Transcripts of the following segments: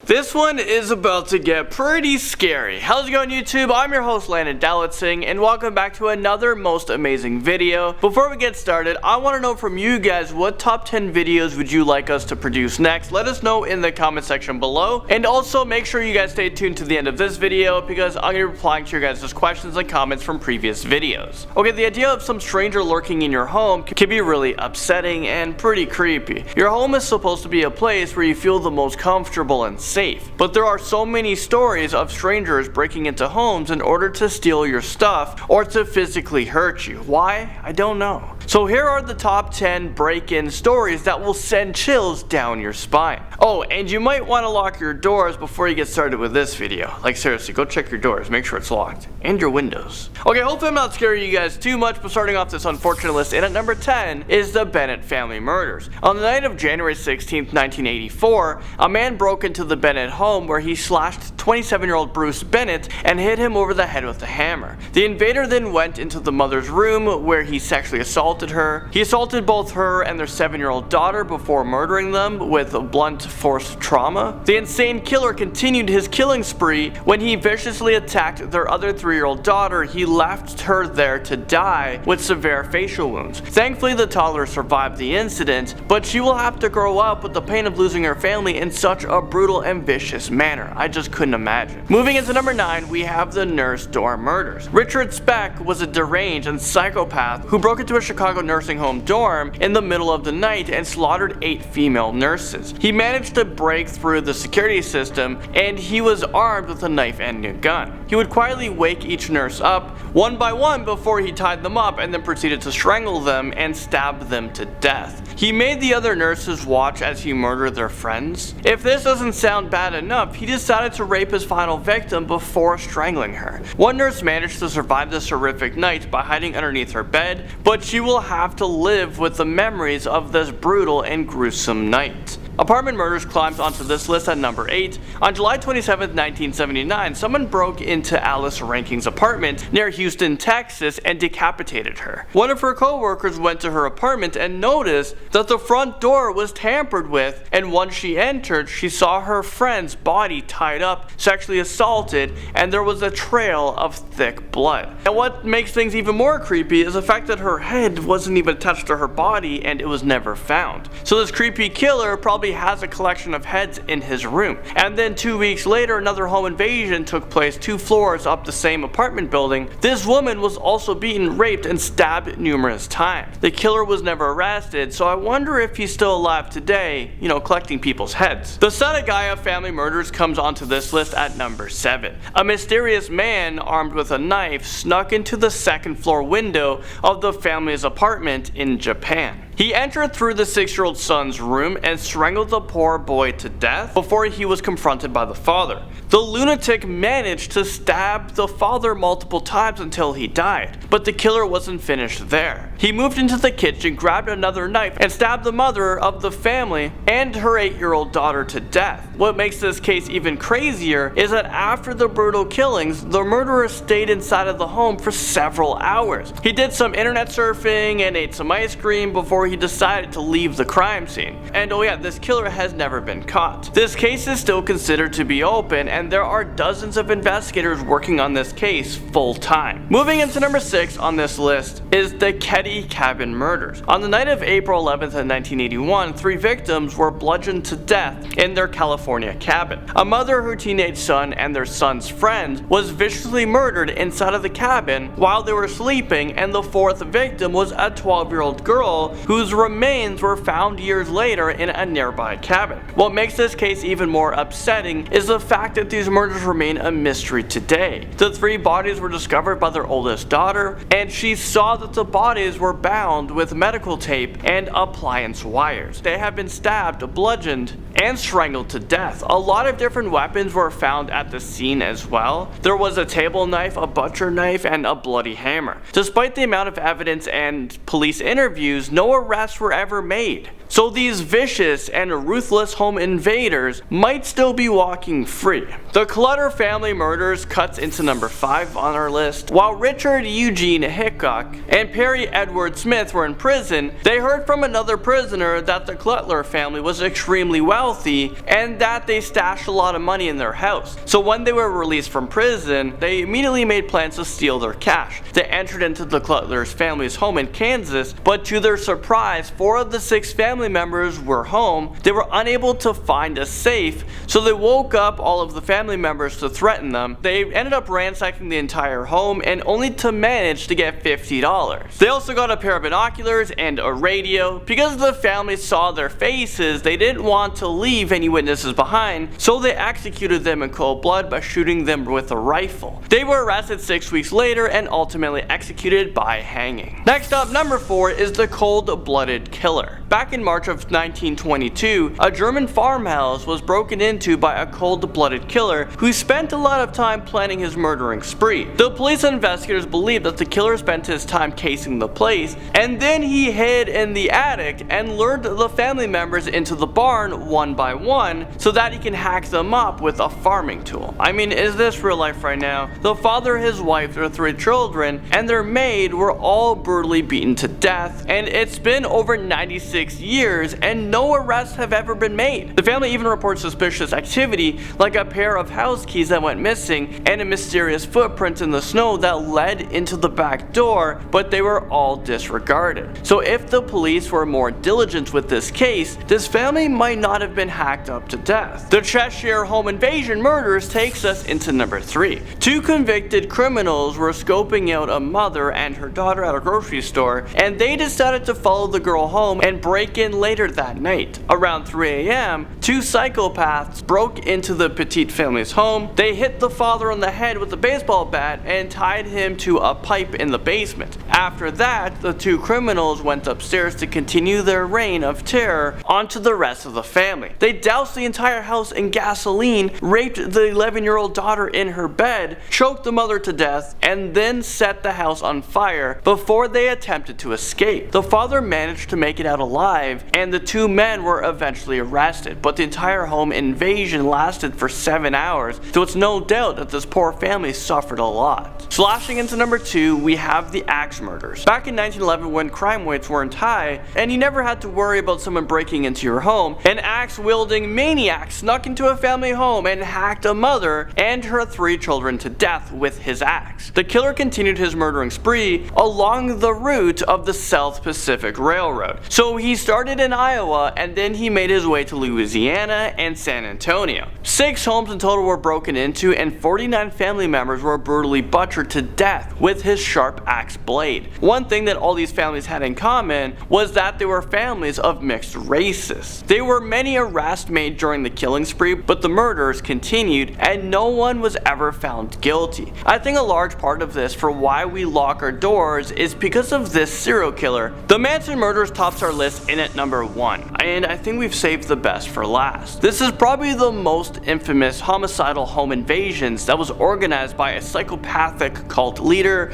This one is about to get pretty scary. How's it going, YouTube? I'm your host Landon Dawitzing, and welcome back to another most amazing video. Before we get started, I want to know from you guys, what top 10 videos would you like us to produce next? Let us know in the comment section below, and also make sure you guys stay tuned to the end of this video because I'm going to be replying to your guys' questions and comments from previous videos. Okay, the idea of some stranger lurking in your home can be really upsetting and pretty creepy. Your home is supposed to be a place where you feel the most comfortable and safe. But there are so many stories of strangers breaking into homes in order to steal your stuff or to physically hurt you. Why? I don't know. So here are the top 10 break-in stories that will send chills down your spine. Oh, and you might want to lock your doors before you get started with this video. Like seriously, go check your doors, make sure it's locked. And your windows. Okay, hopefully I'm not scaring you guys too much, but starting off this unfortunate list, and at number 10 is the Bennett family murders. On the night of January 16th, 1984, a man broke into the Bennett home where he slashed 27-year-old Bruce Bennett and hit him over the head with a hammer. The invader then went into the mother's room where he sexually assaulted her. He assaulted both her and their 7-year-old daughter before murdering them with blunt force trauma. The insane killer continued his killing spree when he viciously attacked their other 3-year-old daughter. He left her there to die with severe facial wounds. Thankfully, the toddler survived the incident, but she will have to grow up with the pain of losing her family in such a brutal and vicious manner. I just couldn't imagine. Moving into number 9, we have the nurse dorm murders. Richard Speck was a deranged and psychopath who broke into a Chicago nursing home dorm in the middle of the night and slaughtered 8 female nurses. He managed to break through the security system, and he was armed with a knife and a gun. He would quietly wake each nurse up one by one before he tied them up and then proceeded to strangle them and stab them to death. He made the other nurses watch as he murdered their friends. If this doesn't sound bad enough, he decided to rape his final victim before strangling her. One nurse managed to survive this horrific night by hiding underneath her bed, but she will have to live with the memories of this brutal and gruesome night. Apartment murders climbs onto this list at number 8. On July 27, 1979, someone broke into Alice Ranking's apartment near Houston, Texas and decapitated her. One of her co-workers went to her apartment and noticed that the front door was tampered with, and once she entered, she saw her friend's body tied up, sexually assaulted, and there was a trail of thick blood. And what makes things even more creepy is the fact that her head wasn't even attached to her body and it was never found. So this creepy killer probably has a collection of heads in his room. And then 2 weeks later, another home invasion took place 2 floors up the same apartment building. This woman was also beaten, raped, and stabbed numerous times. The killer was never arrested, so I wonder if he's still alive today, collecting people's heads. The Sadegaya family murders comes onto this list at number 7. A mysterious man armed with a knife snuck into the 2nd floor window of the family's apartment in Japan. He entered through the 6-year-old son's room and strangled the poor boy to death before he was confronted by the father. The lunatic managed to stab the father multiple times until he died, but the killer wasn't finished there. He moved into the kitchen, grabbed another knife, and stabbed the mother of the family and her 8-year-old daughter to death. What makes this case even crazier is that after the brutal killings, the murderer stayed inside of the home for several hours. He did some internet surfing and ate some ice cream before he decided to leave the crime scene. And oh yeah, this killer has never been caught. This case is still considered to be open, and there are dozens of investigators working on this case full time. Moving into number 6 on this list is the Caddy cabin murders. On the night of April 11th, 1981, 3 victims were bludgeoned to death in their California cabin. A mother, her teenage son, and their son's friend was viciously murdered inside of the cabin while they were sleeping, and the 4th victim was a 12-year-old girl whose remains were found years later in a nearby cabin. What makes this case even more upsetting is the fact that these murders remain a mystery today. The 3 bodies were discovered by their oldest daughter, and she saw that the bodies were bound with medical tape and appliance wires. They have been stabbed, bludgeoned, and strangled to death. A lot of different weapons were found at the scene as well. There was a table knife, a butcher knife, and a bloody hammer. Despite the amount of evidence and police interviews, no arrests were ever made. so these vicious and ruthless home invaders might still be walking free. The Clutter family murders cuts into number 5 on our list. While Richard Eugene Hickok and Perry Edward Smith were in prison, they heard from another prisoner that the Clutter family was extremely wealthy and that they stashed a lot of money in their house. So when they were released from prison, they immediately made plans to steal their cash. They entered into the Clutter's family's home in Kansas, but to their surprise, 4 of the 6 family members were home. They were unable to find a safe, so they woke up all of the family members to threaten them. They ended up ransacking the entire home and only to manage to get $50. They also got a pair of binoculars and a radio. Because the family saw their faces, they didn't want to leave any witnesses behind, so they executed them in cold blood by shooting them with a rifle. They were arrested 6 weeks later and ultimately executed by hanging. Next up, number 4 is the cold-blooded killer. Back in March of 1922, a German farmhouse was broken into by a cold-blooded killer who spent a lot of time planning his murdering spree. The police investigators believe that the killer spent his time casing the place, and then he hid in the attic and lured the family members into the barn one by one so that he can hack them up with a farming tool. I mean, is this real life right now? The father, his wife, their 3 children, and their maid were all brutally beaten to death, and it's been over 96 years and no arrests have ever been made. The family even reports suspicious activity like a pair of house keys that went missing and a mysterious footprint in the snow that led into the back door, but they were all disregarded. So if the police were more diligent with this case, this family might not have been hacked up to death. The Cheshire home invasion murders takes us into number 3. 2 convicted criminals were scoping out a mother and her daughter at a grocery store, and they decided to follow the girl home and break in later that night. Around 3 a.m., 2 psychopaths broke into the Petite family's home. They hit the father on the head with a baseball bat and tied him to a pipe in the basement. After that, the 2 criminals went upstairs to continue their reign of terror onto the rest of the family. They doused the entire house in gasoline, raped the 11-year-old daughter in her bed, choked the mother to death, and then set the house on fire before they attempted to escape. The father managed to make it out alive, and the 2 men were eventually arrested, but the entire home invasion lasted for 7 hours, so it's no doubt that this poor family suffered a lot. Slashing into number 2, we have the axe murders. Back in 1911, when crime rates weren't high, and you never had to worry about someone breaking into your home, an axe-wielding maniac snuck into a family home and hacked a mother and her 3 children to death with his axe. The killer continued his murdering spree along the route of the South Pacific Railroad. So he started in Iowa and then he made his way to Louisiana and San Antonio. 6 homes in total were broken into and 49 family members were brutally butchered to death with his sharp axe blade. One thing that all these families had in common was that they were families of mixed races. There were many arrests made during the killing spree, but the murders continued and no one was ever found guilty. I think a large part of this for why we lock our doors is because of this serial killer. The Manson murders tops our list in at number 1, and I think we've saved the best for last. This is probably the most infamous homicidal home invasions that was organized by a psychopathic cult leader,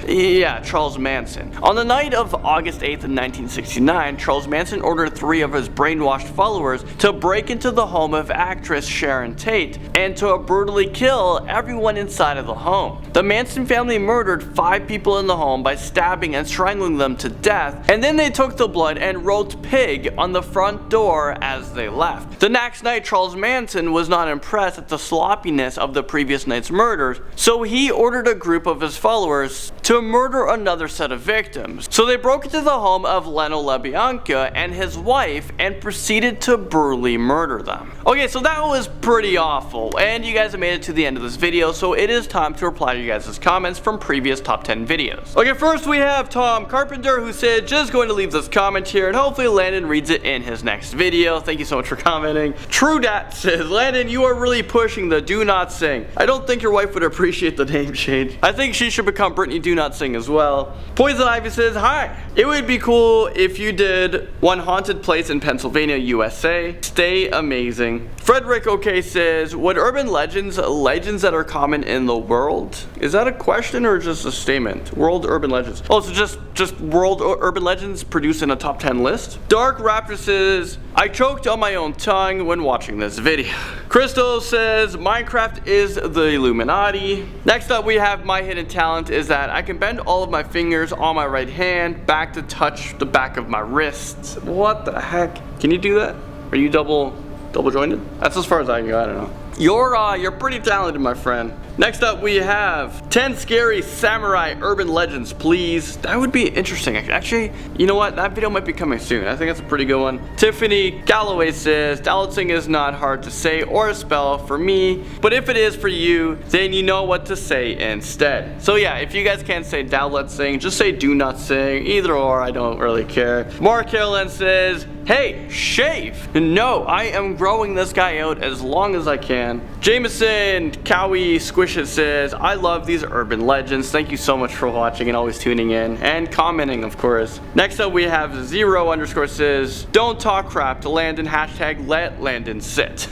Charles Manson. On the night of August 8th, 1969, Charles Manson ordered 3 of his brainwashed followers to break into the home of actress Sharon Tate and to brutally kill everyone inside of the home. The Manson family murdered 5 people in the home by stabbing and strangling them to death, and then they took the blood and wrote "pig" on the front door as they left. The next night, Charles Manson was not impressed at the sloppiness of the previous night's murders, so he ordered a group of his followers to murder another set of victims. So they broke into the home of Leno LaBianca and his wife and proceeded to brutally murder them. Okay, so that was pretty awful, and you guys have made it to the end of this video, so it is time to reply to you guys' comments from previous top 10 videos. Okay, first we have Tom Carpenter, who said, just going to leave this comment here and hopefully Landon reads it in his next video. Thank you so much for commenting. True Dat says, Landon, you are really pushing the do not sing. I don't think your wife would appreciate the name change. I think she should become Brittany Do Not Sing as well. Poison Ivy says, hi. It would be cool if you did one haunted place in Pennsylvania, USA. Stay amazing. Frederick OK says, would urban legends that are common in the world? Is that a question or just a statement? World urban legends. Oh, so just world urban legends produced in a top 10 list? Dark Raptor says, I choked on my own tongue when watching this video. Crystal says, Minecraft is the Illuminati. Next up, we have my hidden talent is that I can bend all of my fingers on my right hand back to touch the back of my wrists. What the heck? Can you do that? Are you double jointed? That's as far as I can go, I don't know. You're pretty talented, my friend. Next up, we have 10 scary samurai urban legends, please. That would be interesting. Actually, you know what? That video might be coming soon. I think that's a pretty good one. Tiffany Galloway says, Dallatsing is not hard to say or spell for me, but if it is for you, then you know what to say instead. So yeah, if you guys can't say Dallatsing, just say do not sing. Either or, I don't really care. Mark Carolyn says, hey, shave. No, I am growing this guy out as long as I can. Jameson Cowie Squish It says, I love these urban legends. Thank you so much for watching and always tuning in and commenting, of course. Next up, we have 0_ says, don't talk crap to Landon, hashtag let Landon sit.